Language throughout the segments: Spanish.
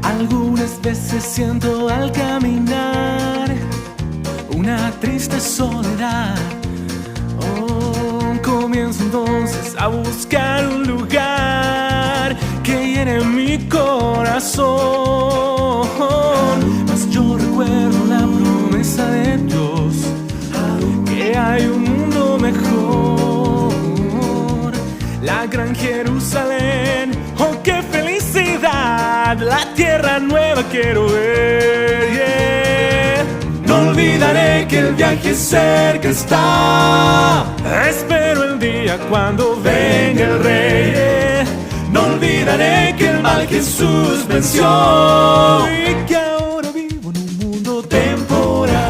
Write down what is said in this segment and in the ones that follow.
Algunas veces siento al caminar una triste soledad. Comienzo entonces a buscar un lugar que llene mi corazón. Mas yo recuerdo la promesa de Dios, que hay un mundo mejor, la gran Jerusalén. ¡Oh, qué felicidad! La tierra nueva quiero ver, yeah. No olvidaré que el viaje cerca está. Espero el día cuando venga el Rey, yeah. No olvidaré que el mal Jesús venció y que ahora vivo en un mundo temporal.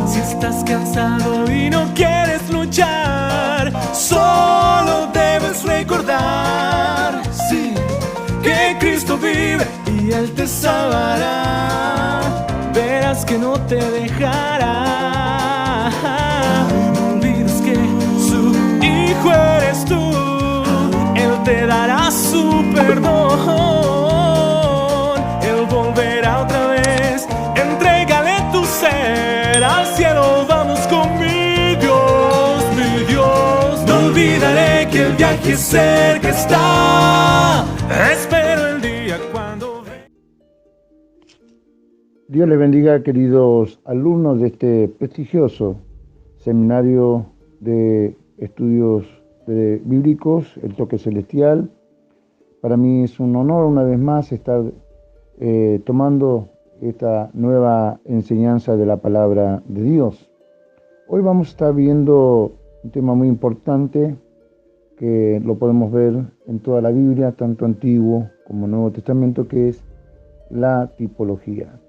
Si estás cansado y no quieres luchar, solo debes recordar, sí, que Cristo vive y Él te salvará. Verás que no te dejará. No olvides que su hijo eres tú. Él te dará su perdón. Él volverá otra vez. Entrégale tu ser. Al cielo vamos con mi Dios, mi Dios. No olvidaré que el viaje cerca está. Espero el día cuando venga. Dios les bendiga, queridos alumnos de este prestigioso seminario de estudios bíblicos, El Toque Celestial. Para mí es un honor una vez más estar tomando esta nueva enseñanza de la palabra de Dios. Hoy vamos a estar viendo un tema muy importante que lo podemos ver en toda la Biblia, tanto Antiguo como Nuevo Testamento, que es la tipología.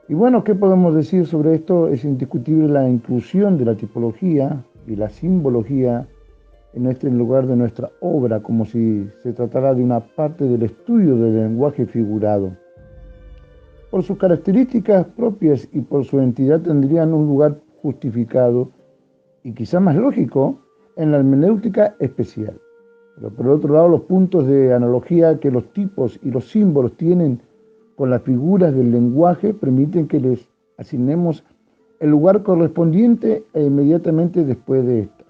Y bueno, ¿qué podemos decir sobre esto? Es indiscutible la inclusión de la tipología y la simbología en este lugar de nuestra obra, como si se tratara de una parte del estudio del lenguaje figurado. Por sus características propias y por su entidad tendrían un lugar justificado y quizá más lógico en la hermenéutica especial. Pero por otro lado, los puntos de analogía que los tipos y los símbolos tienen con las figuras del lenguaje permiten que les asignemos el lugar correspondiente e inmediatamente después de estas.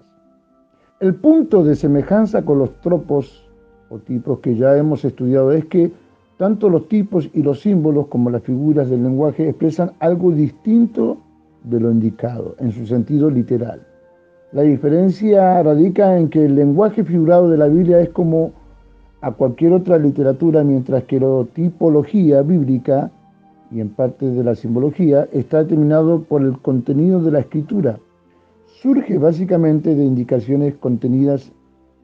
El punto de semejanza con los tropos o tipos que ya hemos estudiado es que tanto los tipos y los símbolos como las figuras del lenguaje expresan algo distinto de lo indicado en su sentido literal. La diferencia radica en que el lenguaje figurado de la Biblia es como a cualquier otra literatura, mientras que la tipología bíblica y en parte de la simbología está determinado por el contenido de la escritura. Surge básicamente de indicaciones contenidas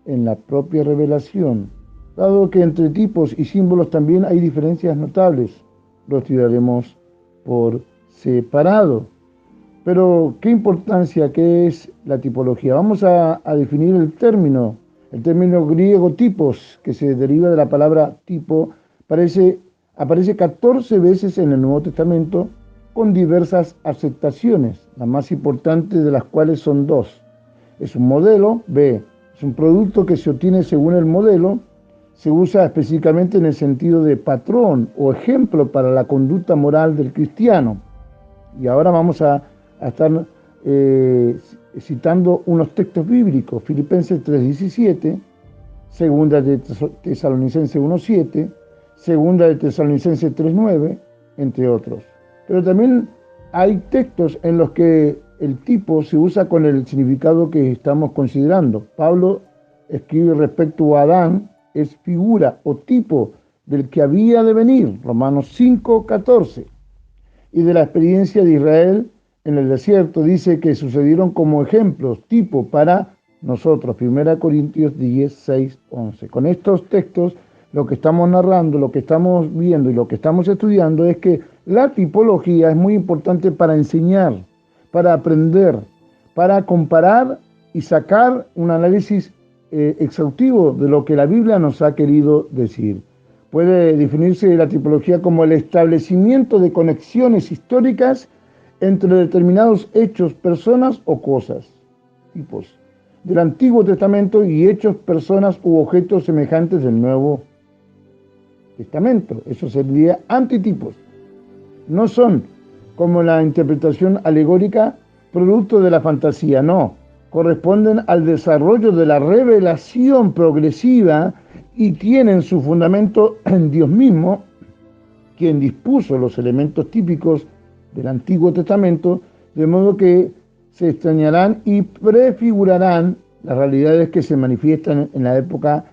en la propia revelación, dado que entre tipos y símbolos también hay diferencias notables. Lo estudiaremos por separado. Pero, ¿qué importancia que es la tipología? Vamos a definir el término griego tipos, que se deriva de la palabra tipo, aparece 14 veces en el Nuevo Testamento con diversas aceptaciones, las más importantes de las cuales son dos. Es un modelo, B, es un producto que se obtiene según el modelo, se usa específicamente en el sentido de patrón o ejemplo para la conducta moral del cristiano. Y ahora vamos a estar citando unos textos bíblicos: Filipenses 3:17, Segunda de Tesalonicenses 1:7, Segunda de Tesalonicenses 3:9, entre otros. Pero también hay textos en los que el tipo se usa con el significado que estamos considerando. Pablo escribe respecto a Adán, es figura o tipo del que había de venir, Romanos 5:14, y de la experiencia de Israel en el desierto dice que sucedieron como ejemplos, tipo para nosotros, 1 Corintios 10:6-11. Con estos textos, lo que estamos narrando, lo que estamos viendo y lo que estamos estudiando es que La tipología es muy importante para enseñar, para aprender, para comparar y sacar un análisis exhaustivo de lo que la Biblia nos ha querido decir. Puede definirse la tipología como el establecimiento de conexiones históricas entre determinados hechos, personas o cosas, tipos, del Antiguo Testamento y hechos, personas u objetos semejantes del Nuevo Testamento. Eso sería antitipos. No son, como la interpretación alegórica, producto de la fantasía, no. Corresponden al desarrollo de la revelación progresiva y tienen su fundamento en Dios mismo, quien dispuso los elementos típicos del Antiguo Testamento, de modo que se extrañarán y prefigurarán las realidades que se manifiestan en la época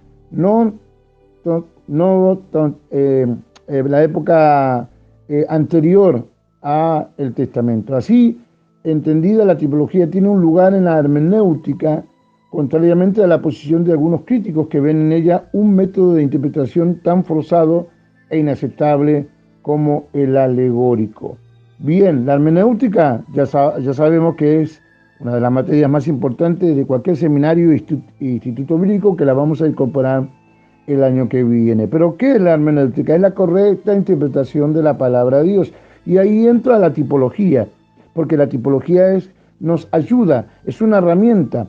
anterior a el Testamento. Así, entendida, la tipología tiene un lugar en la hermenéutica, contrariamente a la posición de algunos críticos que ven en ella un método de interpretación tan forzado e inaceptable como el alegórico. Bien, la hermenéutica ya sabemos que es una de las materias más importantes de cualquier seminario e instituto bíblico, que la vamos a incorporar el año que viene. Pero ¿qué es la hermenéutica? Es la correcta interpretación de la palabra de Dios. Y ahí entra la tipología, porque la tipología nos ayuda, es una herramienta.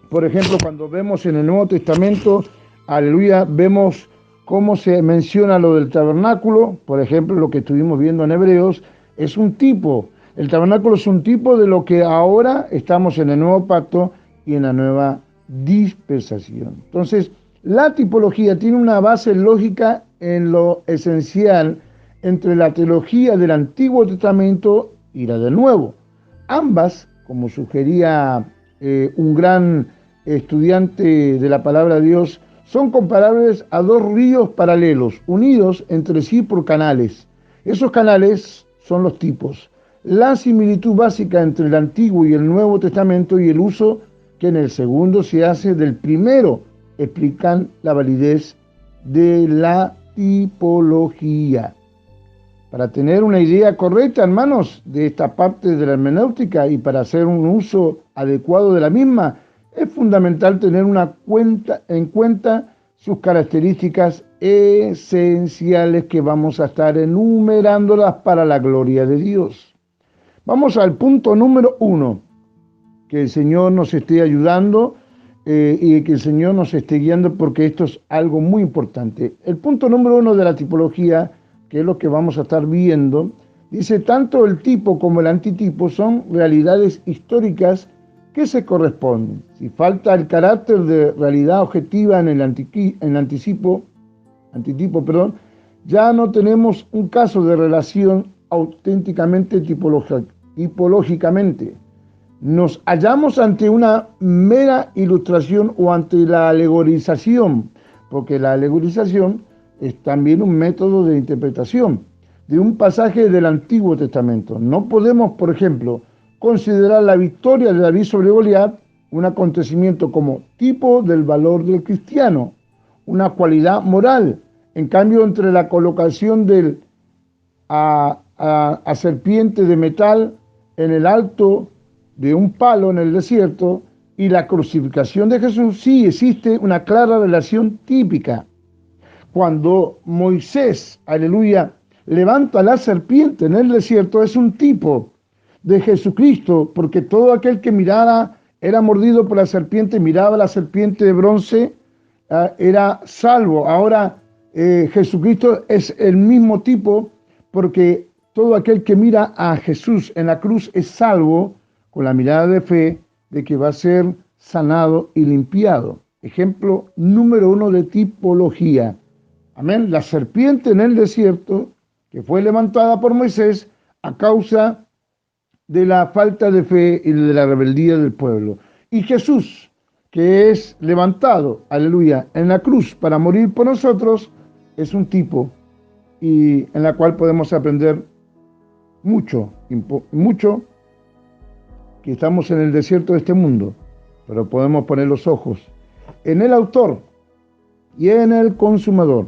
Por ejemplo, cuando vemos en el Nuevo Testamento, aleluya, vemos cómo se menciona lo del tabernáculo, por ejemplo, lo que estuvimos viendo en Hebreos, es un tipo. El tabernáculo es un tipo de lo que ahora estamos en el nuevo pacto y en la nueva dispensación. Entonces, la tipología tiene una base lógica en lo esencial entre la teología del Antiguo Testamento y la del Nuevo. Ambas, como sugería un gran estudiante de la palabra de Dios, son comparables a dos ríos paralelos, unidos entre sí por canales. Esos canales son los tipos. La similitud básica entre el Antiguo y el Nuevo Testamento y el uso que en el segundo se hace del primero explican la validez de la tipología. Para tener una idea correcta, hermanos, de esta parte de la hermenéutica y para hacer un uso adecuado de la misma, es fundamental tener en cuenta sus características esenciales que vamos a estar enumerándolas para la gloria de Dios. Vamos al punto número 1, que el Señor nos esté ayudando y que el Señor nos esté guiando, porque esto es algo muy importante. El punto número 1 de la tipología, que es lo que vamos a estar viendo, dice: tanto el tipo como el antitipo son realidades históricas que se corresponden. Si falta el carácter de realidad objetiva en el antitipo, ya no tenemos un caso de relación auténticamente tipológicamente. Nos hallamos ante una mera ilustración o ante la alegorización, porque la alegorización es también un método de interpretación de un pasaje del Antiguo Testamento. No podemos, por ejemplo, considerar la victoria de David sobre Goliat un acontecimiento como tipo del valor del cristiano, una cualidad moral. En cambio, entre la colocación a serpiente de metal en el alto de un palo en el desierto y la crucificación de Jesús, sí existe una clara relación típica. Cuando Moisés, aleluya, levanta la serpiente en el desierto, es un tipo de Jesucristo, porque todo aquel que mirara, era mordido por la serpiente, miraba la serpiente de bronce, era salvo. Ahora Jesucristo es el mismo tipo, porque todo aquel que mira a Jesús en la cruz es salvo con la mirada de fe de que va a ser sanado y limpiado. Ejemplo número 1 de tipología. Amén. La serpiente en el desierto, que fue levantada por Moisés a causa de la falta de fe y de la rebeldía del pueblo. Y Jesús, que es levantado, aleluya, en la cruz para morir por nosotros, es un tipo y en la cual podemos aprender mucho, que estamos en el desierto de este mundo, pero podemos poner los ojos en el autor y en el consumador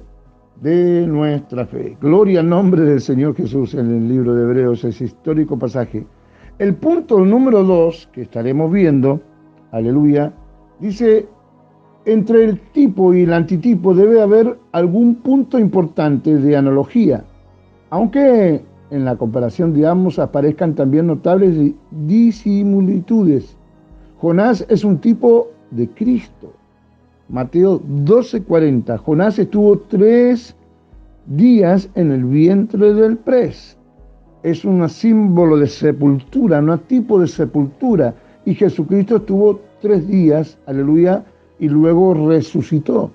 de nuestra fe. Gloria al nombre del Señor Jesús en el libro de Hebreos, ese histórico pasaje. El punto número 2 que estaremos viendo, aleluya, dice: entre el tipo y el antitipo debe haber algún punto importante de analogía, aunque en la comparación de ambos aparezcan también notables disimilitudes. Jonás es un tipo de Cristo. Mateo 12:40. Jonás estuvo 3 días en el vientre del pez. Es un símbolo de sepultura, un tipo de sepultura. Y Jesucristo estuvo 3 días, aleluya, y luego resucitó.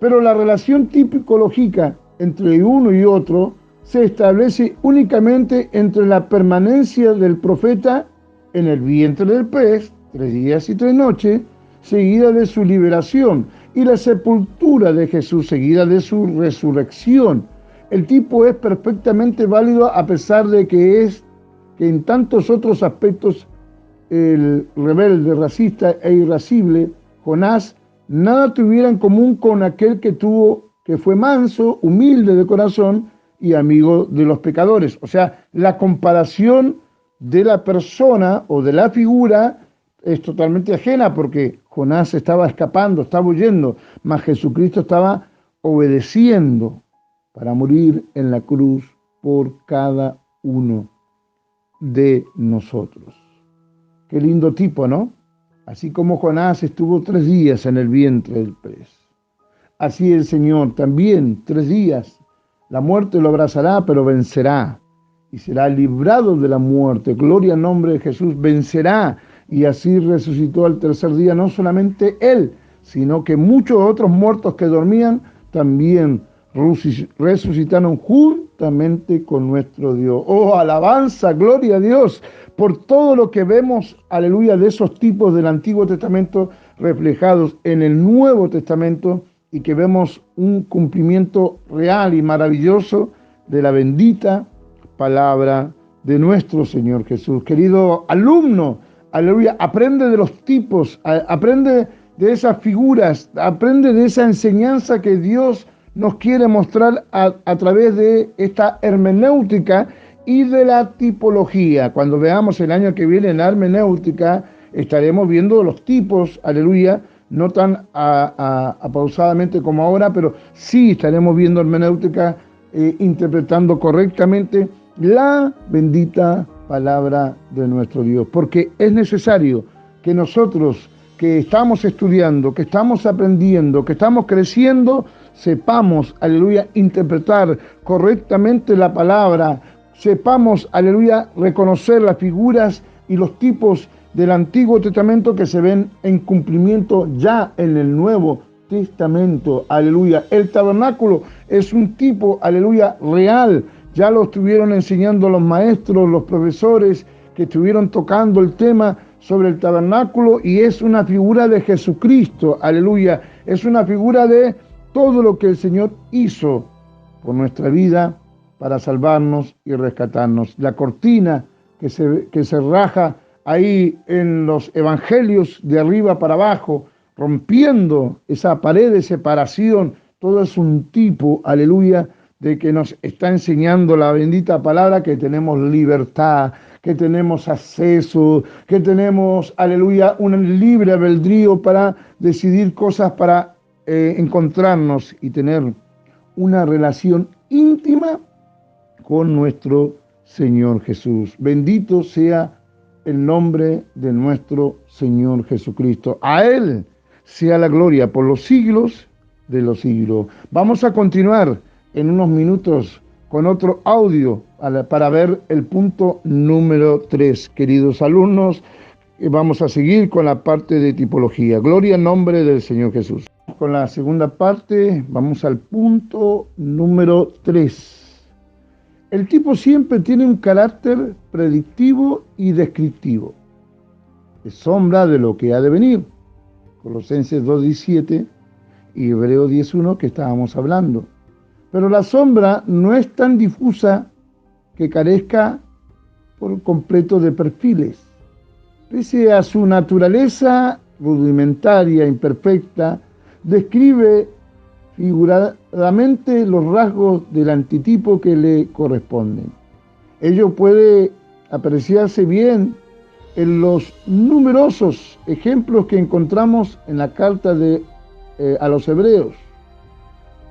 Pero la relación tipológica entre uno y otro se establece únicamente entre la permanencia del profeta en el vientre del pez, 3 días y 3 noches, seguida de su liberación, y la sepultura de Jesús, seguida de su resurrección. El tipo es perfectamente válido a pesar de que en tantos otros aspectos el rebelde, racista e irascible Jonás nada tuviera en común con aquel que fue manso, humilde de corazón y amigo de los pecadores. O sea, la comparación de la persona o de la figura es totalmente ajena, porque Jonás estaba escapando, estaba huyendo, mas Jesucristo estaba obedeciendo para morir en la cruz por cada uno de nosotros. Qué lindo tipo, ¿no? Así como Jonás estuvo 3 días en el vientre del pez, así el Señor también 3 días. La muerte lo abrazará, pero vencerá y será librado de la muerte. Gloria al nombre de Jesús, vencerá. Y así resucitó al tercer día, no solamente él, sino que muchos otros muertos que dormían también resucitaron juntamente con nuestro Dios. Oh, alabanza, gloria a Dios, por todo lo que vemos, aleluya, de esos tipos del Antiguo Testamento reflejados en el Nuevo Testamento, y que vemos un cumplimiento real y maravilloso de la bendita palabra de nuestro Señor Jesús. Querido alumno, aleluya, aprende de los tipos, aprende de esas figuras, aprende de esa enseñanza que Dios nos quiere mostrar a través de esta hermenéutica y de la tipología. Cuando veamos el año que viene la hermenéutica, estaremos viendo los tipos, aleluya, no tan pausadamente como ahora, pero sí estaremos viendo hermenéutica, interpretando correctamente la bendita palabra de nuestro Dios, porque es necesario que nosotros que estamos estudiando, que estamos aprendiendo, que estamos creciendo, sepamos, aleluya, interpretar correctamente la palabra, sepamos, aleluya, reconocer las figuras y los tipos del Antiguo Testamento que se ven en cumplimiento ya en el Nuevo Testamento, aleluya. El tabernáculo es un tipo, aleluya, real. Ya lo estuvieron enseñando los maestros, los profesores que estuvieron tocando el tema sobre el tabernáculo, y es una figura de Jesucristo, aleluya. Es una figura de todo lo que el Señor hizo por nuestra vida para salvarnos y rescatarnos. La cortina que se raja ahí en los evangelios de arriba para abajo, rompiendo esa pared de separación, todo es un tipo, aleluya, de que nos está enseñando la bendita palabra, que tenemos libertad, que tenemos acceso, que tenemos, aleluya, un libre albedrío para decidir cosas, para encontrarnos y tener una relación íntima con nuestro Señor Jesús. Bendito sea el nombre de nuestro Señor Jesucristo. A Él sea la gloria por los siglos de los siglos. Vamos a continuar en unos minutos con otro audio para ver el punto número 3. Queridos alumnos, vamos a seguir con la parte de tipología. Gloria al nombre del Señor Jesús. Con la segunda parte, vamos al punto número 3. El tipo siempre tiene un carácter predictivo y descriptivo. Es sombra de lo que ha de venir. Colosenses 2:17 y Hebreos 10:1 que estábamos hablando. Pero la sombra no es tan difusa que carezca por completo de perfiles. Pese a su naturaleza rudimentaria, imperfecta, describe claramente los rasgos del antitipo que le corresponden. Ello puede apreciarse bien en los numerosos ejemplos que encontramos en la carta a los hebreos,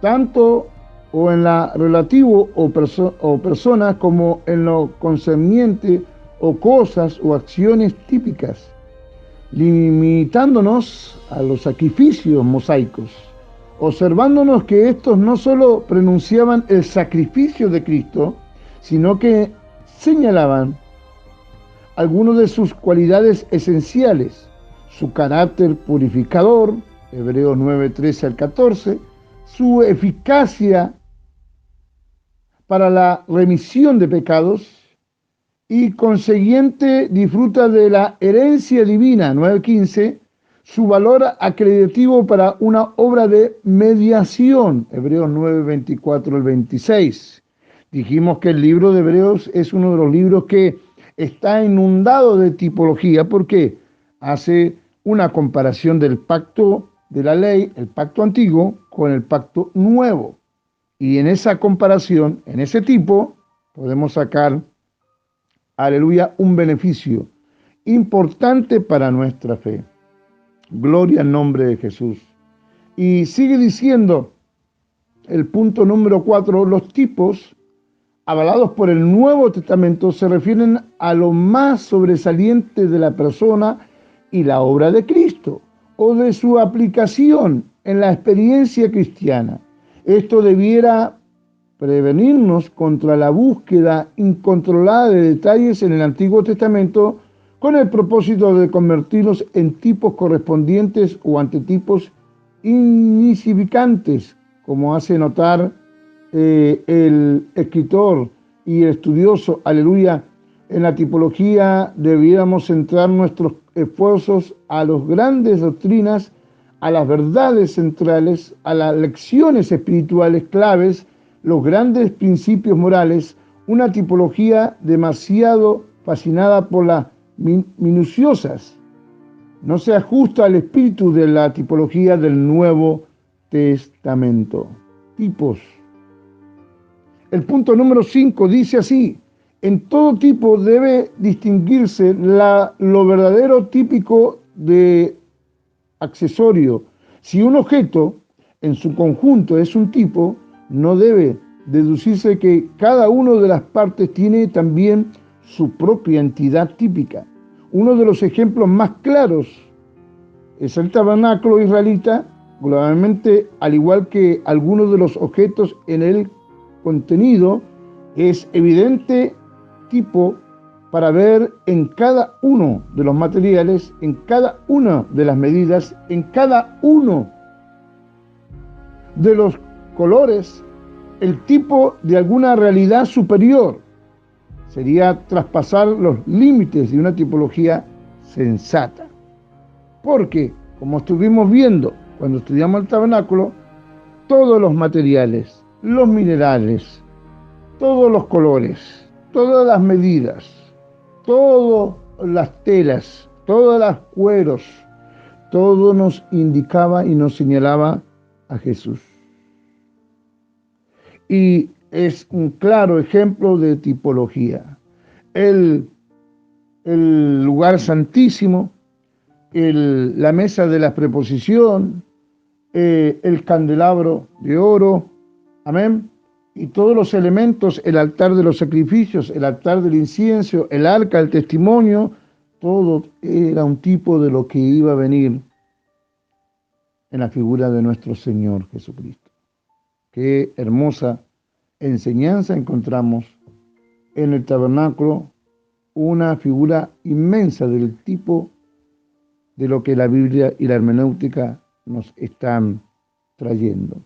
tanto o en la relativo o personas como en lo concerniente o cosas o acciones típicas, limitándonos a los sacrificios mosaicos, observándonos que estos no solo pronunciaban el sacrificio de Cristo, sino que señalaban algunas de sus cualidades esenciales, su carácter purificador, Hebreos 9, 13 al 14, su eficacia para la remisión de pecados y consiguiente disfruta de la herencia divina, 9:15, su valor acreditativo para una obra de mediación, Hebreos 9, 24 al 26. Dijimos que el libro de Hebreos es uno de los libros que está inundado de tipología porque hace una comparación del pacto de la ley, el pacto antiguo, con el pacto nuevo. Y en esa comparación, en ese tipo, podemos sacar, aleluya, un beneficio importante para nuestra fe. Gloria al nombre de Jesús. Y sigue diciendo el punto número 4, los tipos avalados por el Nuevo Testamento se refieren a lo más sobresaliente de la persona y la obra de Cristo, o de su aplicación en la experiencia cristiana. Esto debiera prevenirnos contra la búsqueda incontrolada de detalles en el Antiguo Testamento con el propósito de convertirnos en tipos correspondientes o antitipos insignificantes, como hace notar el escritor y estudioso, aleluya. En la tipología debiéramos centrar nuestros esfuerzos a las grandes doctrinas, a las verdades centrales, a las lecciones espirituales claves, los grandes principios morales, una tipología demasiado fascinada por las minuciosas. No se ajusta al espíritu de la tipología del Nuevo Testamento. Tipos. El punto número 5 dice así: en todo tipo debe distinguirse lo verdadero típico de accesorio. Si un objeto en su conjunto es un tipo, no debe deducirse que cada una de las partes tiene también su propia entidad típica. Uno de los ejemplos más claros es el tabernáculo israelita, globalmente, al igual que algunos de los objetos en el contenido, es evidente tipo para ver en cada uno de los materiales, en cada una de las medidas, en cada uno de los colores, el tipo de alguna realidad superior. Sería traspasar los límites de una tipología sensata. Porque, como estuvimos viendo cuando estudiamos el tabernáculo, todos los materiales, los minerales, todos los colores, todas las medidas, todas las telas, todos los cueros, todo nos indicaba y nos señalaba a Jesús. Y es un claro ejemplo de tipología. El lugar santísimo, la mesa de la preposición, el candelabro de oro, amén, y todos los elementos, el altar de los sacrificios, el altar del incienso, el arca, el testimonio, todo era un tipo de lo que iba a venir en la figura de nuestro Señor Jesucristo. Qué hermosa enseñanza encontramos en el tabernáculo, una figura inmensa del tipo de lo que la Biblia y la hermenéutica nos están trayendo.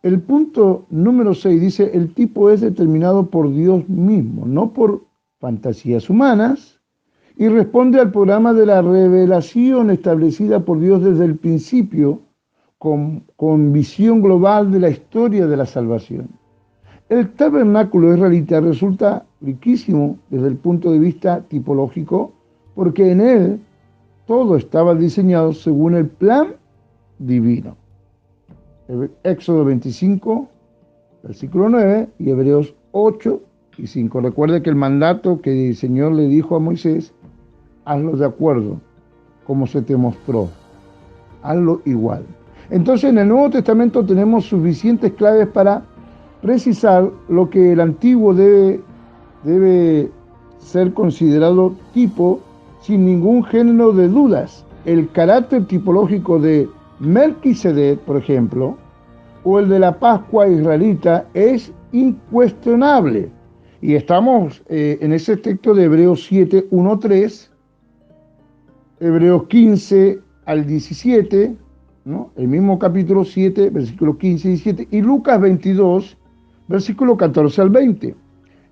El punto número 6 dice: el tipo es determinado por Dios mismo, no por fantasías humanas, y responde al programa de la revelación establecida por Dios desde el principio, con visión global de la historia de la salvación. El tabernáculo israelita resulta riquísimo desde el punto de vista tipológico, porque en él todo estaba diseñado según el plan divino. Éxodo 25, versículo 9, y Hebreos 8 y 5. Recuerde que el mandato que el Señor le dijo a Moisés, hazlo de acuerdo como se te mostró, hazlo igual. Entonces en el Nuevo Testamento tenemos suficientes claves para precisar lo que el Antiguo debe ser considerado tipo sin ningún género de dudas. El carácter tipológico de Melquisedec, por ejemplo, o el de la Pascua israelita es incuestionable. Y estamos en ese texto de Hebreos 7, 1, 3, Hebreos 15 al 17, ¿no? El mismo capítulo 7, versículos 15 y 17, y Lucas 22, versículo 14 al 20.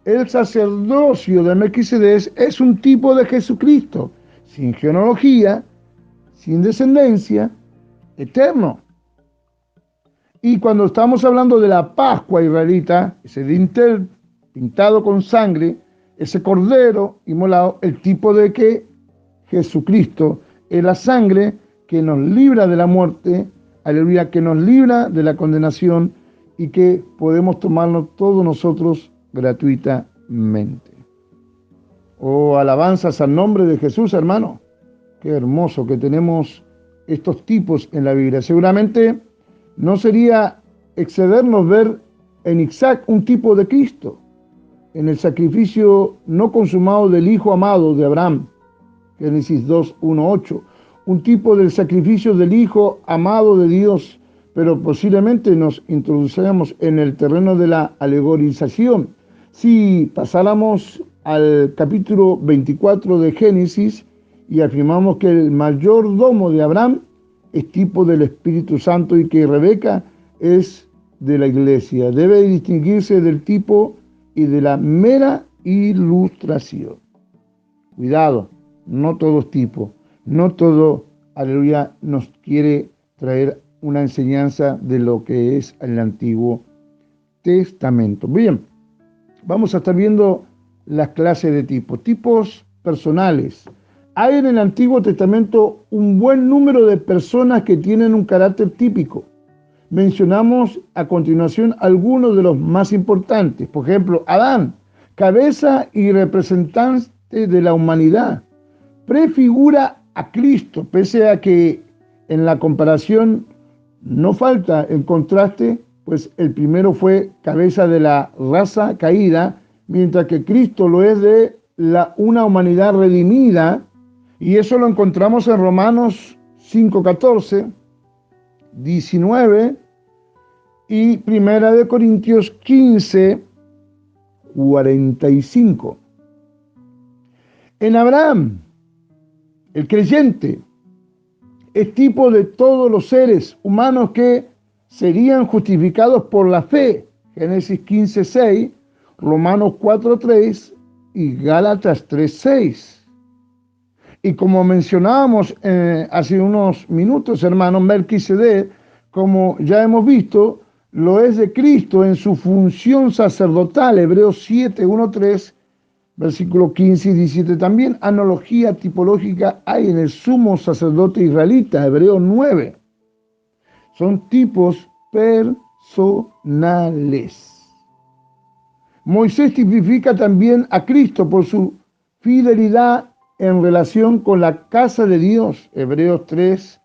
El sacerdocio de Melquisedec es un tipo de Jesucristo, sin genealogía, sin descendencia, eterno. Y cuando estamos hablando de la Pascua israelita, ese dintel pintado con sangre, ese cordero inmolado, el tipo de que Jesucristo es la sangre que nos libra de la muerte, aleluya, que nos libra de la condenación y que podemos tomarlo todos nosotros gratuitamente. Oh, alabanzas al nombre de Jesús, hermano. Qué hermoso que tenemos estos tipos en la Biblia. Seguramente no sería excedernos ver en Isaac un tipo de Cristo, en el sacrificio no consumado del Hijo amado de Abraham, Génesis 2, 1, 8, un tipo del sacrificio del Hijo amado de Dios, pero posiblemente nos introducíamos en el terreno de la alegorización. Si pasáramos al capítulo 24 de Génesis y afirmamos que el mayordomo de Abraham es tipo del Espíritu Santo y que Rebeca es de la iglesia, debe distinguirse del tipo y de la mera ilustración. Cuidado, no todo es tipo, no todo, aleluya, nos quiere traer una enseñanza de lo que es el Antiguo Testamento. Bien, vamos a estar viendo las clases de tipos. Tipos personales. Hay en el Antiguo Testamento un buen número de personas que tienen un carácter típico. Mencionamos a continuación algunos de los más importantes. Por ejemplo, Adán, cabeza y representante de la humanidad, prefigura a Cristo, pese a que en la comparación no falta el contraste, pues el primero fue cabeza de la raza caída, mientras que Cristo lo es de una humanidad redimida, y eso lo encontramos en Romanos 5:14, 19 y Primera de Corintios 15:45. En Abraham, el creyente es tipo de todos los seres humanos que serían justificados por la fe, Génesis 15:6, Romanos 4:3 y Gálatas 3:6. Y como mencionábamos hace unos minutos, hermanos, Melquisedec, como ya hemos visto, lo es de Cristo en su función sacerdotal, Hebreos 7:1-3, versículo 15 y 17. También analogía tipológica hay en el sumo sacerdote israelita, Hebreos 9. Son tipos personales. Moisés tipifica también a Cristo por su fidelidad en relación con la casa de Dios, Hebreos 3,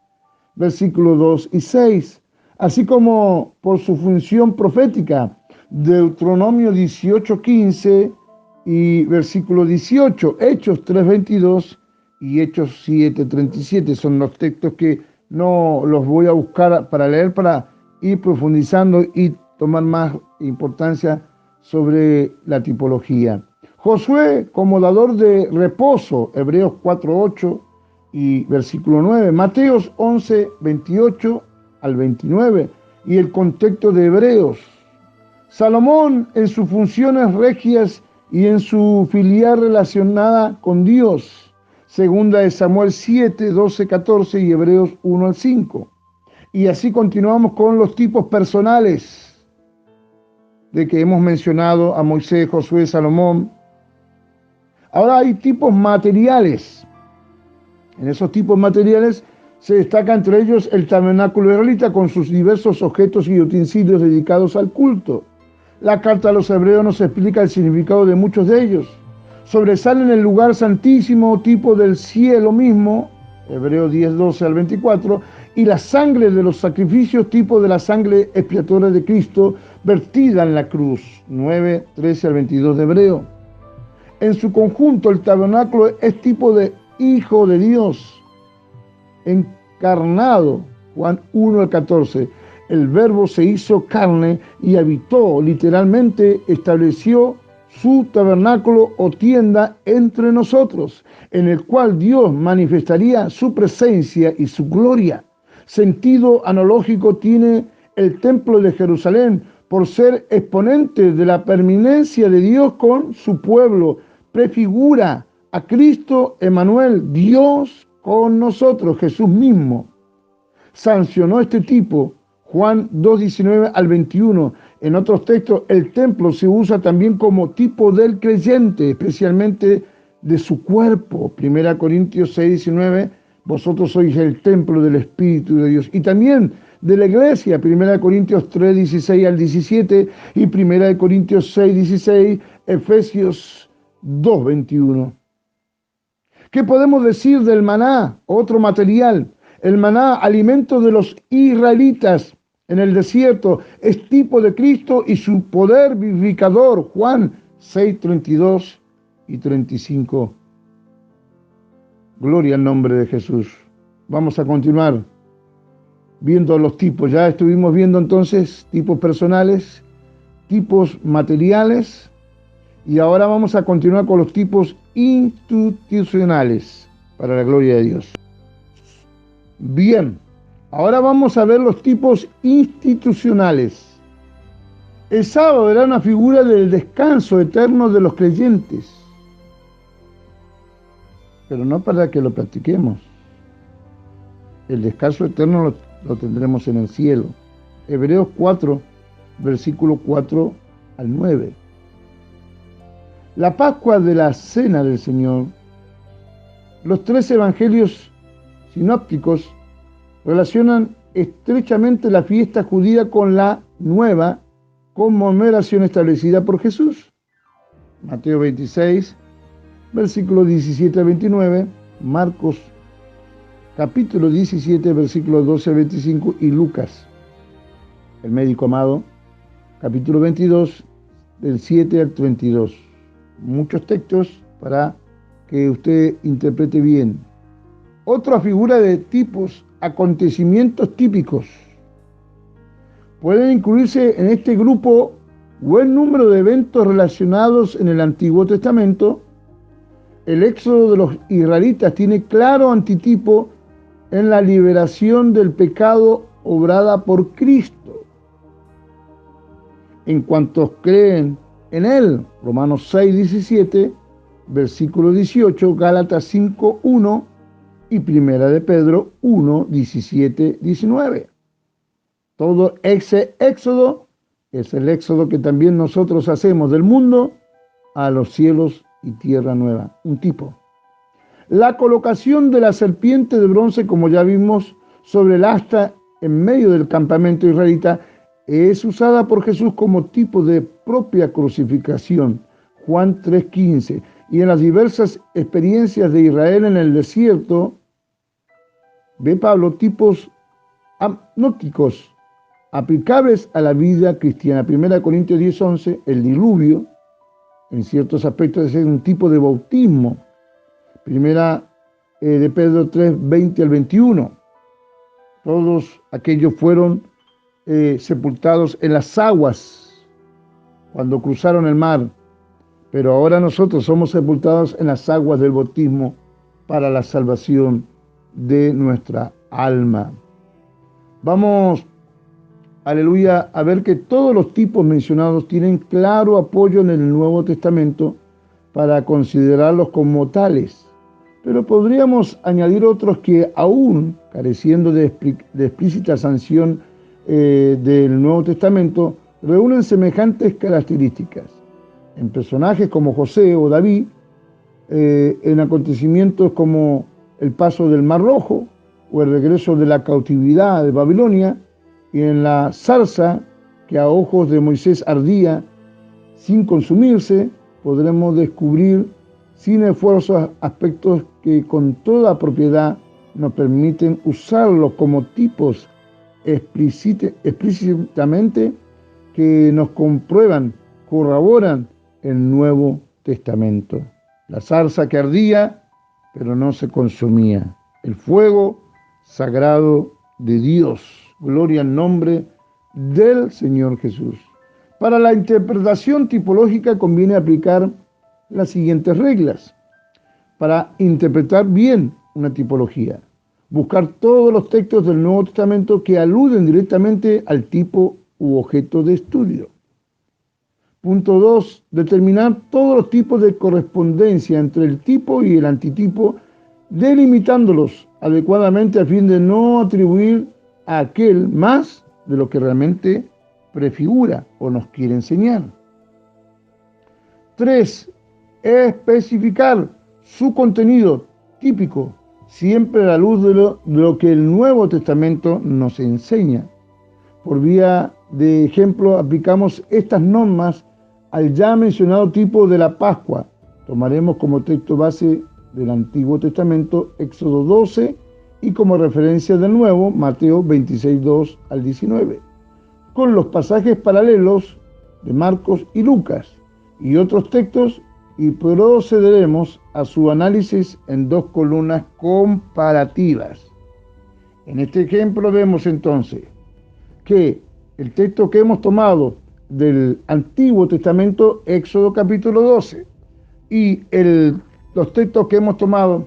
versículos 2 y 6, así como por su función profética, Deuteronomio 18:15 y versículo 18, Hechos 3:22 y Hechos 7:37. Son los textos que no los voy a buscar para leer, para ir profundizando y tomar más importancia sobre la tipología. Josué como dador de reposo, Hebreos 4:8 y versículo 9, Mateos 11:28 al 29 y el contexto de Hebreos. Salomón en sus funciones regias y en su filial relacionada con Dios, segunda de Samuel 7, 12, 14 y Hebreos 1 al 5. Y así continuamos con los tipos personales de que hemos mencionado a Moisés, Josué, Salomón. Ahora hay tipos materiales. En esos tipos materiales Se destaca entre ellos el tabernáculo israelita con sus diversos objetos y utensilios dedicados al culto. La carta a los hebreos nos explica el significado de muchos de ellos. Sobresalen el lugar santísimo, tipo del cielo mismo, Hebreos 10, 12 al 24, y la sangre de los sacrificios, tipo de la sangre expiatoria de Cristo, vertida en la cruz, 9, 13 al 22 de Hebreo. En su conjunto, el tabernáculo es tipo de Hijo de Dios, encarnado, Juan 1 al 14. El Verbo se hizo carne y habitó, literalmente estableció su tabernáculo o tienda entre nosotros, en el cual Dios manifestaría su presencia y su gloria. Sentido analógico tiene el templo de Jerusalén por ser exponente de la permanencia de Dios con su pueblo. Prefigura a Cristo Emmanuel, Dios con nosotros, Jesús mismo. Sancionó este tipo, Juan 2, 19 al 21. En otros textos, el templo se usa también como tipo del creyente, especialmente de su cuerpo. 1 Corintios 6, 19, vosotros sois el templo del Espíritu de Dios. Y también de la iglesia, 1 Corintios 3, 16 al 17 y 1 Corintios 6, 16, Efesios 2, 21. ¿Qué podemos decir del maná? Otro material. El maná, alimento de los israelitas en el desierto, es tipo de Cristo y su poder vivificador. Juan 6, 32 y 35. Gloria al nombre de Jesús. Vamos a continuar viendo los tipos. Ya estuvimos viendo entonces tipos personales, tipos materiales, y ahora vamos a continuar con los tipos institucionales, para la gloria de Dios. Bien, ahora vamos a ver los tipos institucionales. El sábado era una figura del descanso eterno de los creyentes, pero no para que lo practiquemos. El descanso eterno lo tendremos en el cielo. Hebreos 4, versículo 4 al 9. La Pascua de la Cena del Señor. Los tres evangelios sinópticos relacionan estrechamente la fiesta judía con la nueva conmemoración establecida por Jesús. Mateo 26, versículos 17 a 29, Marcos capítulo 17, versículos 12 a 25 y Lucas, el médico amado, capítulo 22, del 7 al 32. Muchos textos para que usted interprete bien. Otra figura de tipos, acontecimientos típicos. Pueden incluirse en este grupo buen número de eventos relacionados en el Antiguo Testamento. El éxodo de los israelitas tiene claro antitipo en la liberación del pecado obrada por Cristo. En cuanto creen en Él, Romanos 6, 17, versículo 18, Gálatas 5, 1 y Primera de Pedro 1, 17, 19. Todo ese éxodo es el éxodo que también nosotros hacemos del mundo a los cielos y tierra nueva. Un tipo. La colocación de la serpiente de bronce, como ya vimos, sobre el asta en medio del campamento israelita, es usada por Jesús como tipo de propia crucificación. Juan 3:15. Y en las diversas experiencias de Israel en el desierto, ve Pablo tipos gnósticos aplicables a la vida cristiana. 1 Corintios 10:11, el diluvio, en ciertos aspectos es un tipo de bautismo. Primera de Pedro 3, 20 al 21. Todos aquellos fueron sepultados en las aguas cuando cruzaron el mar, pero ahora nosotros somos sepultados en las aguas del bautismo para la salvación de nuestra alma. Vamos, aleluya, a ver que todos los tipos mencionados tienen claro apoyo en el Nuevo Testamento para considerarlos como tales. Pero podríamos añadir otros que aún careciendo de explícita sanción del Nuevo Testamento, reúnen semejantes características. En personajes como José o David, en acontecimientos como el paso del Mar Rojo, o el regreso de la cautividad de Babilonia, y en la zarza que a ojos de Moisés ardía sin consumirse, podremos descubrir sin esfuerzo aspectos que con toda propiedad nos permiten usarlos como tipos explícitamente que nos comprueban, corroboran el Nuevo Testamento. La zarza que ardía, pero no se consumía. El fuego sagrado de Dios. Gloria al nombre del Señor Jesús. Para la interpretación tipológica conviene aplicar las siguientes reglas para interpretar bien una tipología. Buscar todos los textos del Nuevo Testamento que aluden directamente al tipo u objeto de estudio. Punto 2. Determinar todos los tipos de correspondencia entre el tipo y el antitipo, delimitándolos adecuadamente a fin de no atribuir a aquel más de lo que realmente prefigura o nos quiere enseñar. 3. Especificar su contenido típico, siempre a la luz de lo que el Nuevo Testamento nos enseña. Por vía de ejemplo, aplicamos estas normas al ya mencionado tipo de la Pascua. Tomaremos como texto base del Antiguo Testamento Éxodo 12 y como referencia del Nuevo Mateo 26, 2 al 19, con los pasajes paralelos de Marcos y Lucas y otros textos, y procederemos a su análisis en dos columnas comparativas. En este ejemplo vemos entonces que el texto que hemos tomado del Antiguo Testamento, Éxodo capítulo 12, y los textos que hemos tomado,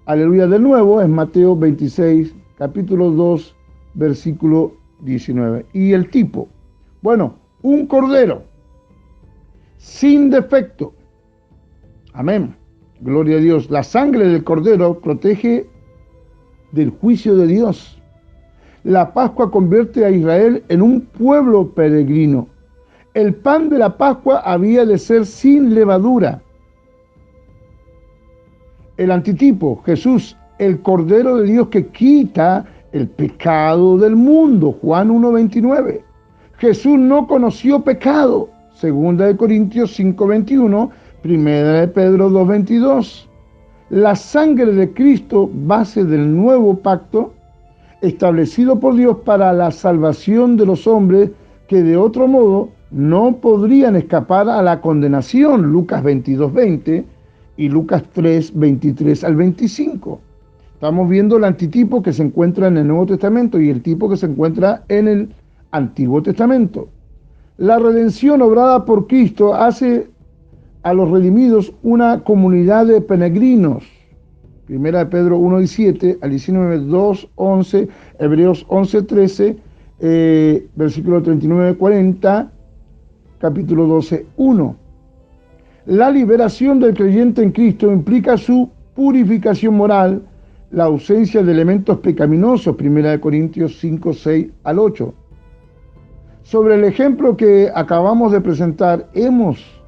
aleluya, del Nuevo, es Mateo 26, capítulo 2, versículo 19. Y el tipo, bueno, un cordero sin defecto. Amén. Gloria a Dios. La sangre del cordero protege del juicio de Dios. La Pascua convierte a Israel en un pueblo peregrino. El pan de la Pascua había de ser sin levadura. El antitipo, Jesús, el Cordero de Dios que quita el pecado del mundo. Juan 1:29. Jesús no conoció pecado. 2 Corintios 5:21. 1 Pedro 2:22. La sangre de Cristo, base del nuevo pacto, establecido por Dios para la salvación de los hombres que de otro modo no podrían escapar a la condenación. Lucas 22:20 y Lucas 3:23 al 25. Estamos viendo el antitipo que se encuentra en el Nuevo Testamento y el tipo que se encuentra en el Antiguo Testamento. La redención obrada por Cristo hace a los redimidos una comunidad de peregrinos. 1 Pedro 1:17 al 19, 2:11, Hebreos 11:13, versículo 39-40, capítulo 12:1. La liberación del creyente en Cristo implica su purificación moral, la ausencia de elementos pecaminosos. 1 Corintios 5:6 al 8. Sobre el ejemplo que acabamos de presentar, hemos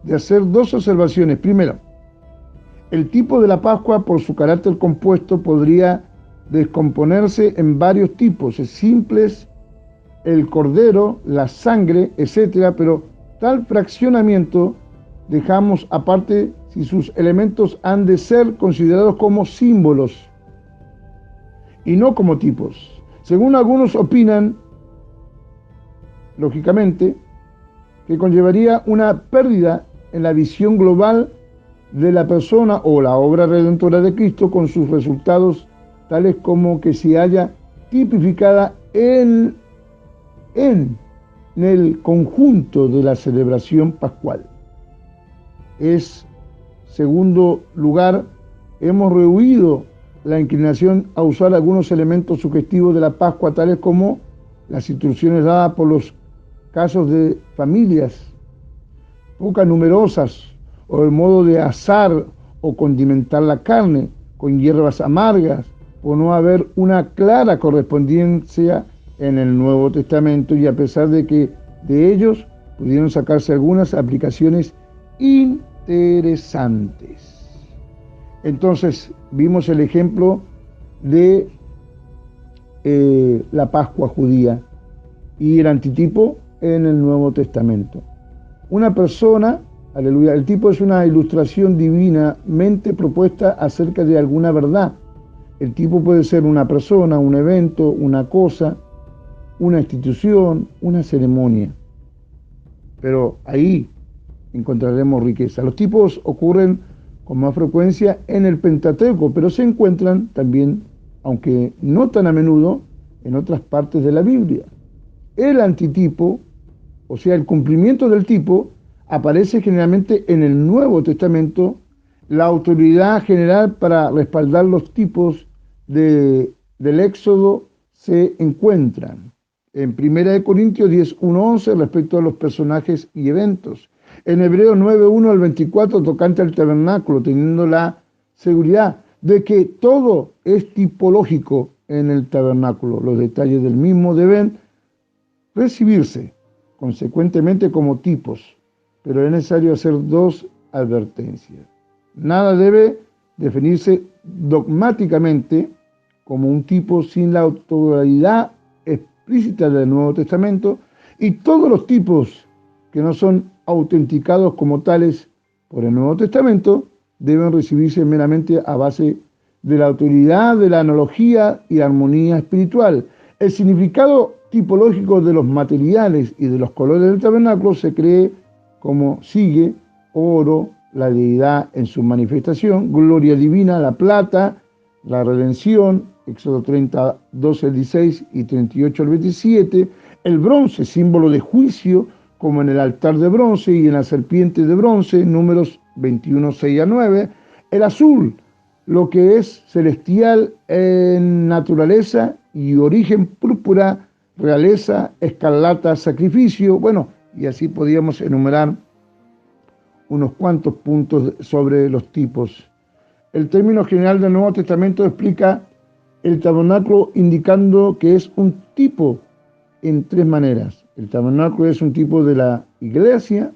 de hacer dos observaciones. Primero, el tipo de la Pascua, por su carácter compuesto, podría descomponerse en varios tipos simples, el cordero, la sangre, etc. Pero tal fraccionamiento dejamos aparte si sus elementos han de ser considerados como símbolos y no como tipos. Según algunos opinan, lógicamente, que conllevaría una pérdida en la visión global de la persona o la obra redentora de Cristo, con sus resultados tales como que se haya tipificada en el conjunto de la celebración pascual. Segundo lugar, hemos rehuido la inclinación a usar algunos elementos sugestivos de la Pascua, tales como las instrucciones dadas por los casos de familias pocas numerosas, o el modo de asar o condimentar la carne con hierbas amargas, por no haber una clara correspondencia en el Nuevo Testamento, y a pesar de que de ellos pudieron sacarse algunas aplicaciones interesantes. Entonces vimos el ejemplo de la Pascua judía y el antitipo en el Nuevo Testamento. Una persona, aleluya, el tipo es una ilustración divinamente propuesta acerca de alguna verdad. El tipo puede ser una persona, un evento, una cosa, una institución, una ceremonia. Pero ahí encontraremos riqueza. Los tipos ocurren con más frecuencia en el Pentateuco, pero se encuentran también, aunque no tan a menudo, en otras partes de la Biblia. El antitipo, o sea, el cumplimiento del tipo, aparece generalmente en el Nuevo Testamento. La autoridad general para respaldar los tipos del Éxodo se encuentran en 1 Corintios 10:1-11 respecto a los personajes y eventos. En Hebreos 9:1 al 24 tocante al tabernáculo, teniendo la seguridad de que todo es tipológico en el tabernáculo. Los detalles del mismo deben recibirse consecuentemente como tipos, pero es necesario hacer dos advertencias. Nada debe definirse dogmáticamente como un tipo sin la autoridad explícita del Nuevo Testamento, y todos los tipos que no son autenticados como tales por el Nuevo Testamento deben recibirse meramente a base de la autoridad de la analogía y armonía espiritual. El significado tipológico de los materiales y de los colores del tabernáculo se cree como sigue: oro, la deidad en su manifestación; gloria divina, la plata, la redención, Éxodo 30, 12 al 16 y 38 al 27; el bronce, símbolo de juicio, como en el altar de bronce y en la serpiente de bronce, Números 21, 6 a 9; el azul, lo que es celestial en naturaleza y origen; púrpura, realeza; escarlata, sacrificio. Bueno, y así podíamos enumerar unos cuantos puntos sobre los tipos. El término general del Nuevo Testamento explica el tabernáculo indicando que es un tipo en tres maneras. El tabernáculo es un tipo de la iglesia,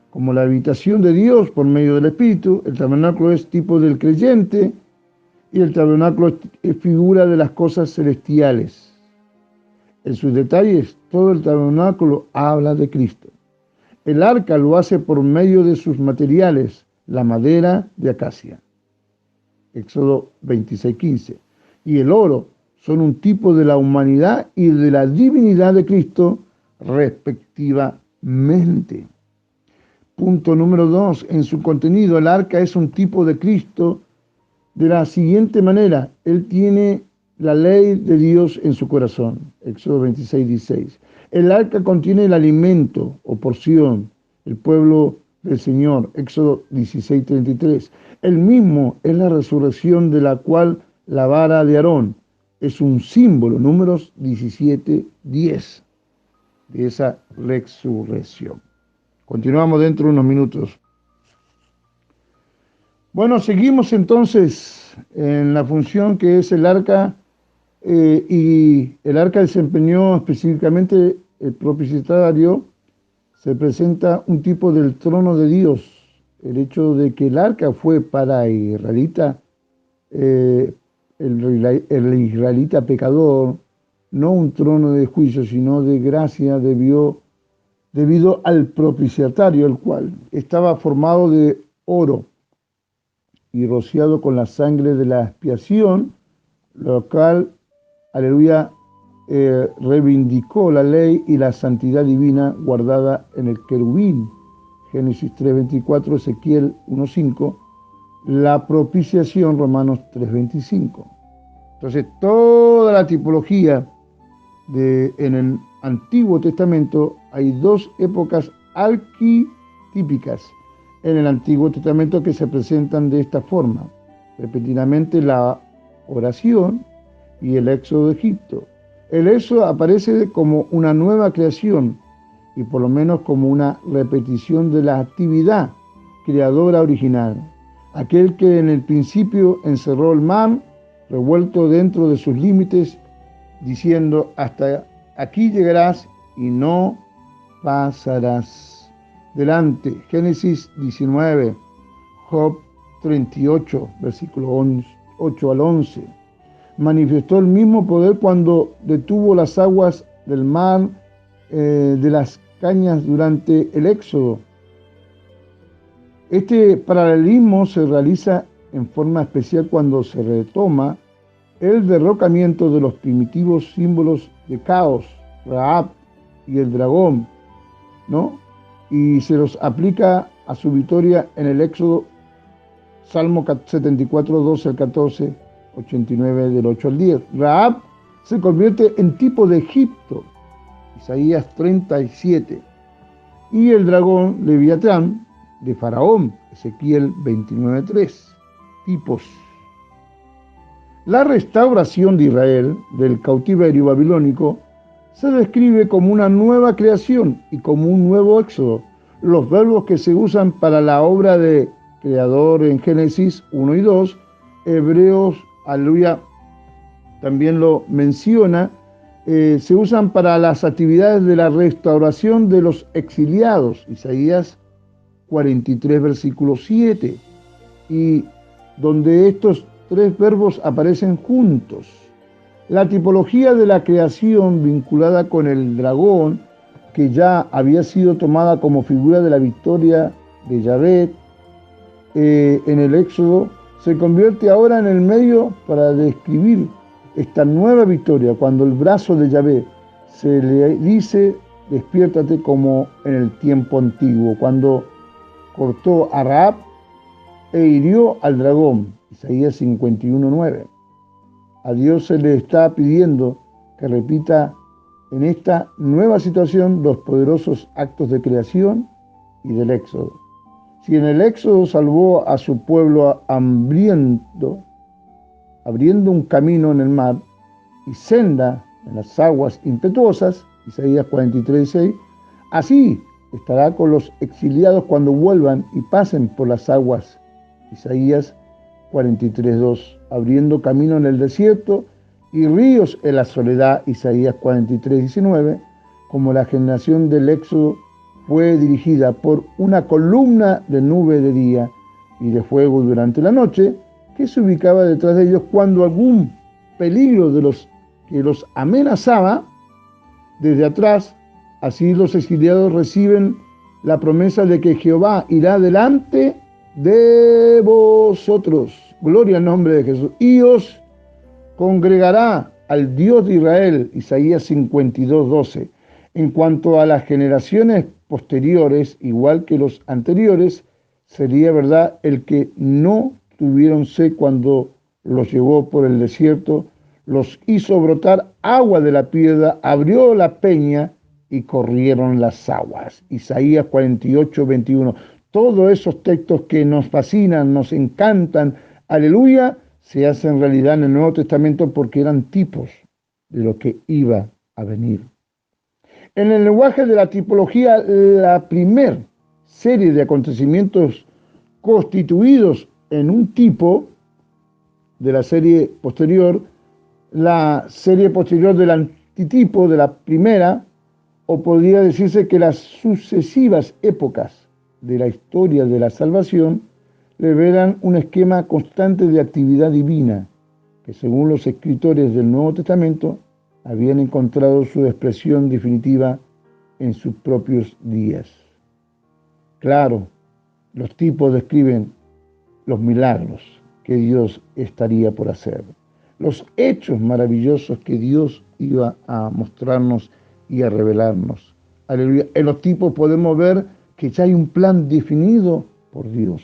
como la habitación de Dios por medio del Espíritu. El tabernáculo es tipo del creyente, y el tabernáculo es figura de las cosas celestiales. En sus detalles, todo el tabernáculo habla de Cristo. El arca lo hace por medio de sus materiales, la madera de acacia, Éxodo 26:15, y el oro son un tipo de la humanidad y de la divinidad de Cristo, respectivamente. Punto número 2. En su contenido, el arca es un tipo de Cristo de la siguiente manera: Él tiene la ley de Dios en su corazón, Éxodo 26:16. El arca contiene el alimento o porción, el pueblo del Señor, Éxodo 16:33. El mismo es la resurrección, de la cual la vara de Aarón es un símbolo, Números 17:10, de esa resurrección. Continuamos dentro de unos minutos. Bueno, seguimos entonces en la función que es el arca, y el arca desempeñó específicamente el propiciatorio. Se presenta un tipo del trono de Dios. El hecho de que el arca fue para israelita, el israelita pecador, no un trono de juicio, sino de gracia, debido al propiciatorio, el cual estaba formado de oro y rociado con la sangre de la expiación, lo cual, aleluya, reivindicó la ley y la santidad divina guardada en el querubín, Génesis 3:24, Ezequiel 1:5, la propiciación, Romanos 3:25. Entonces, toda la tipología en el Antiguo Testamento, hay dos épocas arquetípicas en el Antiguo Testamento que se presentan de esta forma: repetidamente la oración y el éxodo de Egipto. El éxodo aparece como una nueva creación, y por lo menos como una repetición de la actividad creadora original. Aquel que en el principio encerró el mar revuelto dentro de sus límites, diciendo: hasta aquí llegarás y no pasarás. Delante, Génesis 19, Job 38, versículo 8 al 11. manifestó el mismo poder cuando detuvo las aguas del mar de las cañas durante el Éxodo. Este paralelismo se realiza en forma especial cuando se retoma el derrocamiento de los primitivos símbolos de caos, Rahab y el dragón, ¿no? Y se los aplica a su victoria en el Éxodo, Salmo 74, 12 al 14, 89 del 8 al 10. Rahab se convierte en tipo de Egipto, Isaías 37, y el dragón Leviatán de Faraón, Ezequiel 29:3, tipos. La restauración de Israel del cautiverio babilónico se describe como una nueva creación y como un nuevo éxodo. Los verbos que se usan para la obra de creador en Génesis 1 y 2, Hebreos, aleluya, también lo menciona, se usan para las actividades de la restauración de los exiliados, Isaías 43, versículo 7, y donde estos tres verbos aparecen juntos. La tipología de la creación vinculada con el dragón, que ya había sido tomada como figura de la victoria de Yahvé en el Éxodo, se convierte ahora en el medio para describir esta nueva victoria, cuando el brazo de Yahvé se le dice, despiértate como en el tiempo antiguo, cuando cortó a Rahab e hirió al dragón, Isaías 51:9. A Dios se le está pidiendo que repita en esta nueva situación los poderosos actos de creación y del Éxodo. Si en el Éxodo salvó a su pueblo hambriento, abriendo un camino en el mar y senda en las aguas impetuosas, Isaías 43:6, así estará con los exiliados cuando vuelvan y pasen por las aguas, Isaías 43:2, abriendo camino en el desierto y ríos en la soledad, Isaías 43:19, como la generación del Éxodo fue dirigida por una columna de nube de día y de fuego durante la noche, que se ubicaba detrás de ellos cuando algún peligro de los que los amenazaba desde atrás. Así los exiliados reciben la promesa de que Jehová irá delante de vosotros, gloria al nombre de Jesús, y os congregará al Dios de Israel, Isaías 52:12. En cuanto a las generaciones posteriores, igual que los anteriores, sería verdad el que no tuvieron sed cuando los llevó por el desierto, los hizo brotar agua de la piedra, abrió la peña y corrieron las aguas. Isaías 48:21. Todos esos textos que nos fascinan, nos encantan, aleluya, se hacen realidad en el Nuevo Testamento porque eran tipos de lo que iba a venir. En el lenguaje de la tipología, la primer serie de acontecimientos constituidos en un tipo de la serie posterior, la serie posterior del antitipo de la primera, o podría decirse que las sucesivas épocas de la historia de la salvación revelan un esquema constante de actividad divina que, según los escritores del Nuevo Testamento, habían encontrado su expresión definitiva en sus propios días. Claro, los tipos describen los milagros que Dios estaría por hacer, los hechos maravillosos que Dios iba a mostrarnos y a revelarnos. Aleluya. En los tipos podemos ver que ya hay un plan definido por Dios.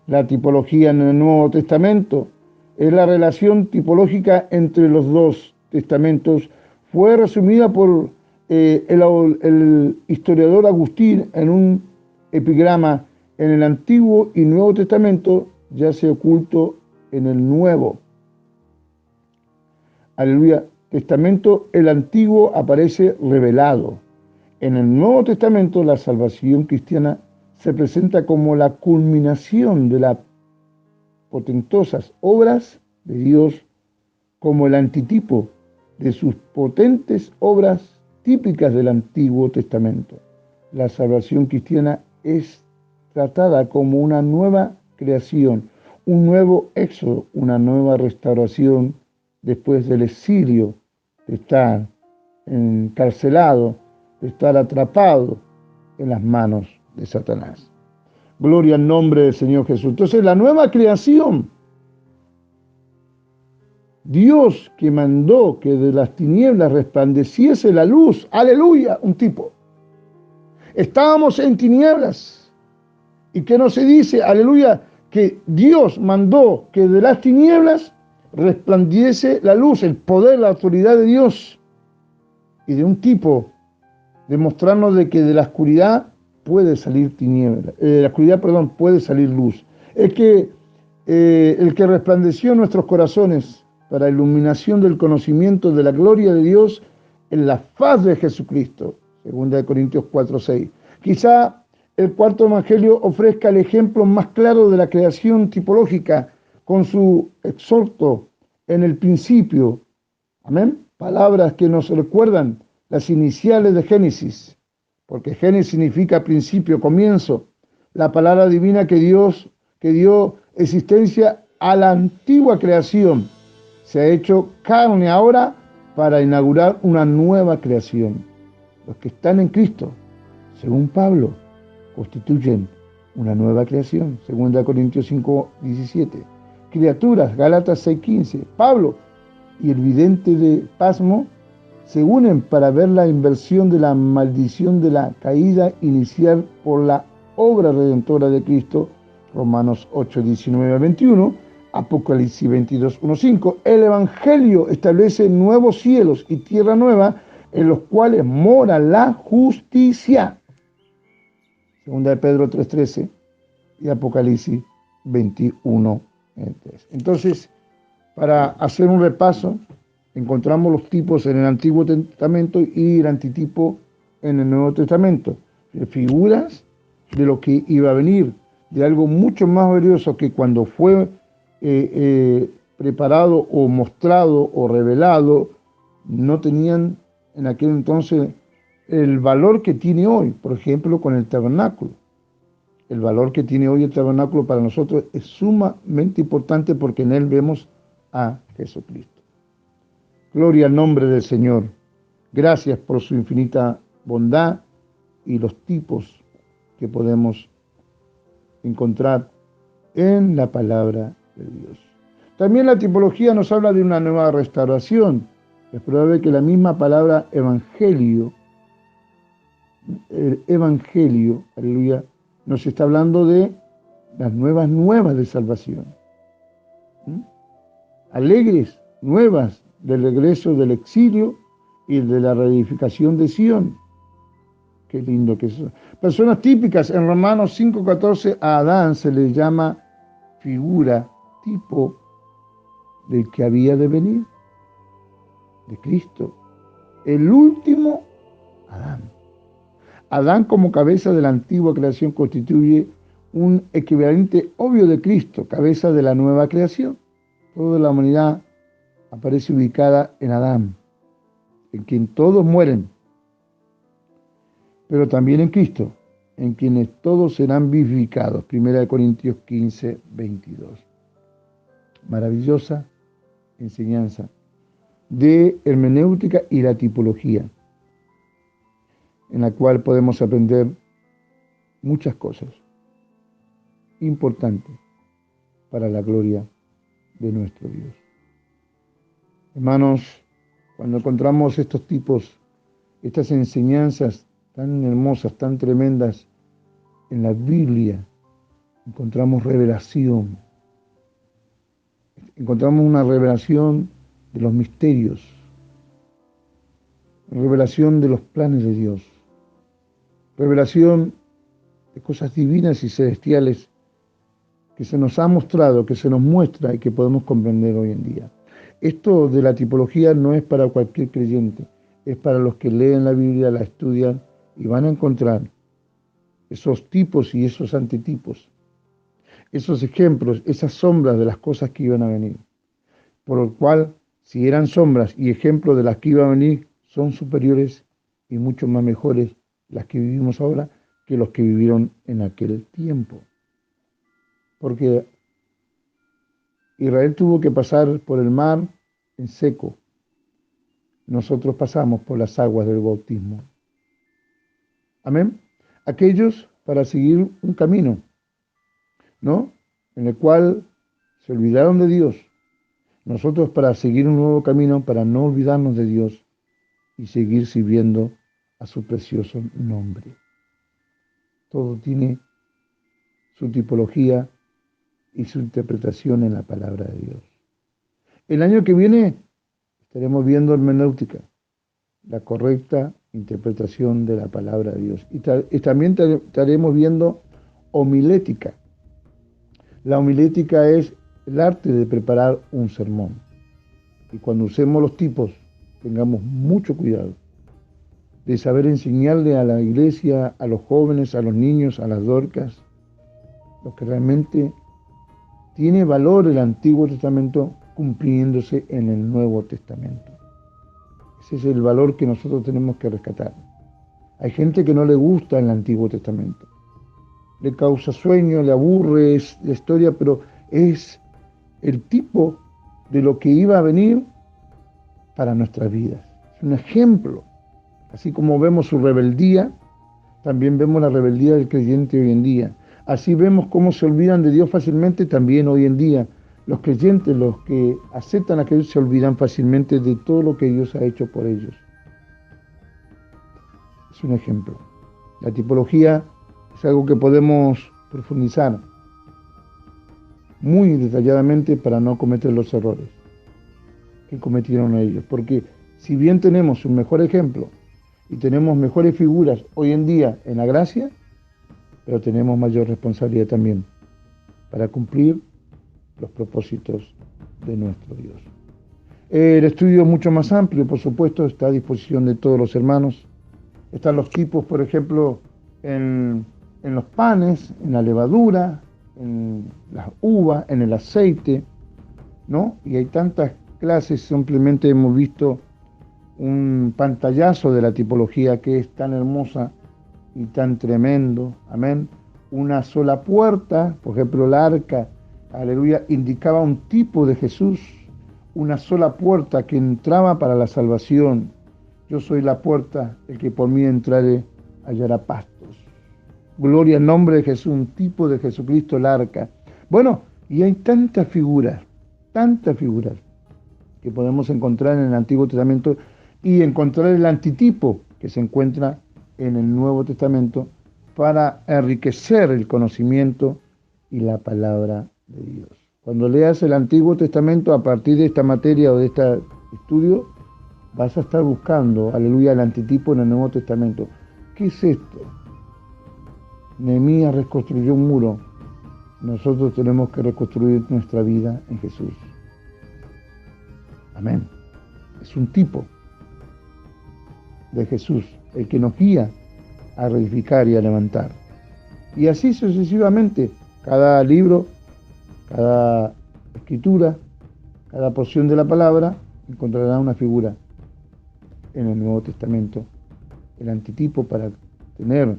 La tipología en el Nuevo Testamento es la relación tipológica entre los dos testamentos. Fue resumida por el historiador Agustín en un epigrama: en el Antiguo y Nuevo Testamento yace oculto en el Nuevo. Aleluya. Testamento, el Antiguo aparece revelado. En el Nuevo Testamento la salvación cristiana se presenta como la culminación de las potentosas obras de Dios, como el antitipo de sus potentes obras típicas del Antiguo Testamento. La salvación cristiana es tratada como una nueva creación, un nuevo éxodo, una nueva restauración después del exilio, de estar encarcelado, de estar atrapado en las manos de Satanás. Gloria al nombre del Señor Jesús. Entonces, la nueva creación, Dios que mandó que de las tinieblas resplandeciese la luz, aleluya, un tipo. Estábamos en tinieblas. ¿Y qué no se dice? Aleluya, que Dios mandó que de las tinieblas resplandeciese la luz, el poder, la autoridad de Dios. Y de un tipo, demostrarnos de que de la oscuridad puede salir tiniebla, de la oscuridad, perdón, puede salir luz. Es que el que resplandeció en nuestros corazones para iluminación del conocimiento de la gloria de Dios en la faz de Jesucristo, 2 Corintios 4:6. Quizá el cuarto evangelio ofrezca el ejemplo más claro de la creación tipológica con su exhorto en el principio. Amén. Palabras que nos recuerdan las iniciales de Génesis, porque Génesis significa principio, comienzo. La palabra divina que dio existencia a la antigua creación, se ha hecho carne ahora para inaugurar una nueva creación. Los que están en Cristo, según Pablo, constituyen una nueva creación, 2 Corintios 5:17. Criaturas, Gálatas 6:15. Pablo y el vidente de Pasmo se unen para ver la inversión de la maldición de la caída inicial por la obra redentora de Cristo, Romanos 8:19-21, Apocalipsis 22:1-5. El Evangelio establece nuevos cielos y tierra nueva en los cuales mora la justicia, 2 Pedro 3:13 y Apocalipsis 21:3. Entonces, para hacer un repaso, encontramos los tipos en el Antiguo Testamento y el antitipo en el Nuevo Testamento. Figuras de lo que iba a venir, de algo mucho más valioso que cuando fue preparado o mostrado o revelado, no tenían en aquel entonces el valor que tiene hoy, por ejemplo, con el tabernáculo. El valor que tiene hoy el tabernáculo para nosotros es sumamente importante porque en él vemos a Jesucristo. Gloria al nombre del Señor. Gracias por su infinita bondad y los tipos que podemos encontrar en la palabra de Dios. También la tipología nos habla de una nueva restauración. Es probable que la misma palabra evangelio, el evangelio, aleluya, nos está hablando de las nuevas de salvación. Alegres, nuevas del regreso del exilio y de la reedificación de Sión. Qué lindo que es eso. Personas típicas, en Romanos 5:14 a Adán se le llama figura, tipo del que había de venir, de Cristo. El último Adán. Adán como cabeza de la antigua creación constituye un equivalente obvio de Cristo, cabeza de la nueva creación. Toda la humanidad aparece ubicada en Adán, en quien todos mueren, pero también en Cristo, en quienes todos serán vivificados. 1 Corintios 15:22. Maravillosa enseñanza de hermenéutica y la tipología, en la cual podemos aprender muchas cosas importantes para la gloria de nuestro Dios. Hermanos, cuando encontramos estos tipos, estas enseñanzas tan hermosas, tan tremendas en la Biblia, encontramos revelación. Encontramos una revelación de los misterios, revelación de los planes de Dios, revelación de cosas divinas y celestiales que se nos ha mostrado, que se nos muestra y que podemos comprender hoy en día. Esto de la tipología no es para cualquier creyente, es para los que leen la Biblia, la estudian y van a encontrar esos tipos y esos antitipos, esos ejemplos, esas sombras de las cosas que iban a venir. Por lo cual, si eran sombras y ejemplos de las que iban a venir, son superiores y mucho más mejores las que vivimos ahora que los que vivieron en aquel tiempo. Porque Israel tuvo que pasar por el mar en seco, nosotros pasamos por las aguas del bautismo. Amén. Aquellos para seguir un camino, ¿no? En el cual se olvidaron de Dios. Nosotros para seguir un nuevo camino, para no olvidarnos de Dios y seguir sirviendo a su precioso nombre. Todo tiene su tipología y su interpretación en la palabra de Dios. El año que viene estaremos viendo hermenéutica, la correcta interpretación de la palabra de Dios. Y también estaremos viendo homilética. La homilética es el arte de preparar un sermón. Y cuando usemos los tipos, tengamos mucho cuidado de saber enseñarle a la iglesia, a los jóvenes, a los niños, a las dorcas, lo que realmente tiene valor el Antiguo Testamento cumpliéndose en el Nuevo Testamento. Ese es el valor que nosotros tenemos que rescatar. Hay gente que no le gusta el Antiguo Testamento. Le causa sueño, le aburre la historia, pero es el tipo de lo que iba a venir para nuestras vidas. Es un ejemplo. Así como vemos su rebeldía, también vemos la rebeldía del creyente hoy en día. Así vemos cómo se olvidan de Dios fácilmente también hoy en día. Los creyentes, los que aceptan a Jesús, se olvidan fácilmente de todo lo que Dios ha hecho por ellos. Es un ejemplo. La tipología es algo que podemos profundizar muy detalladamente para no cometer los errores que cometieron ellos. Porque si bien tenemos un mejor ejemplo y tenemos mejores figuras hoy en día en la gracia, pero tenemos mayor responsabilidad también para cumplir los propósitos de nuestro Dios. El estudio es mucho más amplio, por supuesto, está a disposición de todos los hermanos. Están los tipos, por ejemplo, en los panes, en la levadura, en las uvas, en el aceite, ¿no? Y hay tantas clases, simplemente hemos visto un pantallazo de la tipología que es tan hermosa y tan tremendo, amén. Una sola puerta, por ejemplo, el arca, aleluya, indicaba un tipo de Jesús, una sola puerta que entraba para la salvación. Yo soy la puerta, el que por mí entrare hallará pastos. Gloria al nombre de Jesús, un tipo de Jesucristo, el arca. Bueno, y hay tantas figuras que podemos encontrar en el Antiguo Testamento y encontrar el antitipo que se encuentra en el Nuevo Testamento para enriquecer el conocimiento y la palabra de Dios. Cuando leas el Antiguo Testamento a partir de esta materia o de este estudio, vas a estar buscando, aleluya, el antitipo en el Nuevo Testamento. ¿Qué es esto? Nehemías reconstruyó un muro. Nosotros tenemos que reconstruir nuestra vida en Jesús. Amén. Es un tipo de Jesús, el que nos guía a reedificar y a levantar. Y así sucesivamente, cada libro, cada escritura, cada porción de la palabra encontrará una figura en el Nuevo Testamento, el antitipo para tener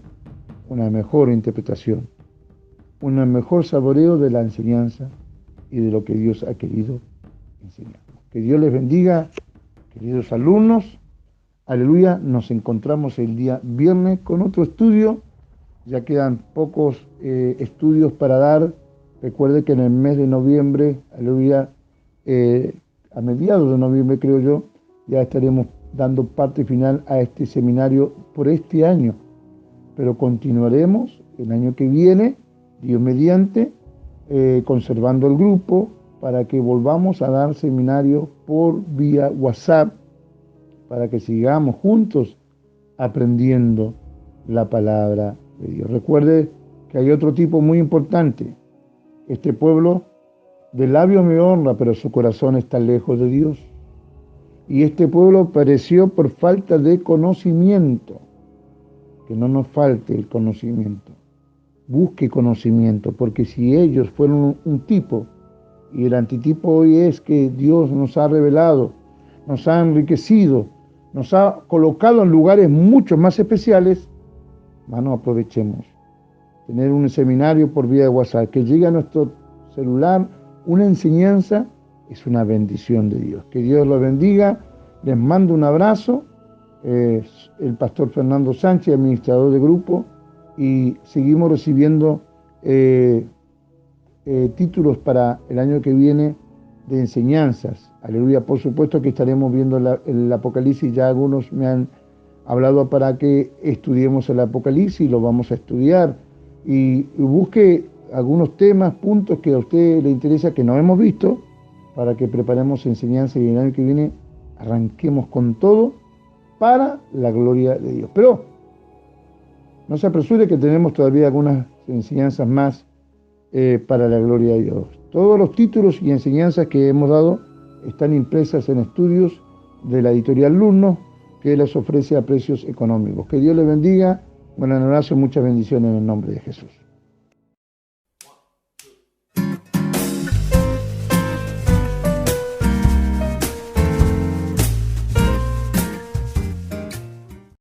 una mejor interpretación, un mejor saboreo de la enseñanza y de lo que Dios ha querido enseñar. Que Dios les bendiga, queridos alumnos. Aleluya, nos encontramos el día viernes con otro estudio. Ya quedan pocos estudios para dar. Recuerde que en el mes de noviembre, aleluya, a mediados de noviembre creo yo, ya estaremos dando parte final a este seminario por este año. Pero continuaremos el año que viene, Dios mediante, conservando el grupo para que volvamos a dar seminarios por vía WhatsApp, para que sigamos juntos aprendiendo la palabra de Dios. Recuerde que hay otro tipo muy importante. Este pueblo de labios me honra, pero su corazón está lejos de Dios. Y este pueblo pereció por falta de conocimiento. Que no nos falte el conocimiento. Busque conocimiento, porque si ellos fueron un tipo, y el antitipo hoy es que Dios nos ha revelado, nos ha enriquecido, nos ha colocado en lugares mucho más especiales, hermanos, aprovechemos. Tener un seminario por vía de WhatsApp, que llegue a nuestro celular una enseñanza es una bendición de Dios. Que Dios los bendiga. Les mando un abrazo. El pastor Fernando Sánchez, administrador de grupo, y seguimos recibiendo títulos para el año que viene de enseñanzas. Aleluya. Por supuesto que estaremos viendo el Apocalipsis. Ya algunos me han hablado para que estudiemos el Apocalipsis, lo vamos a estudiar, y busque algunos temas, puntos que a usted le interesa que no hemos visto, para que preparemos enseñanza y el año que viene arranquemos con todo para la gloria de Dios. Pero no se apresure, que tenemos todavía algunas enseñanzas más para la gloria de Dios. Todos los títulos y enseñanzas que hemos dado están impresas en estudios de la editorial Lunnos, que les ofrece a precios económicos. Que Dios les bendiga. Un abrazo y muchas bendiciones en el nombre de Jesús.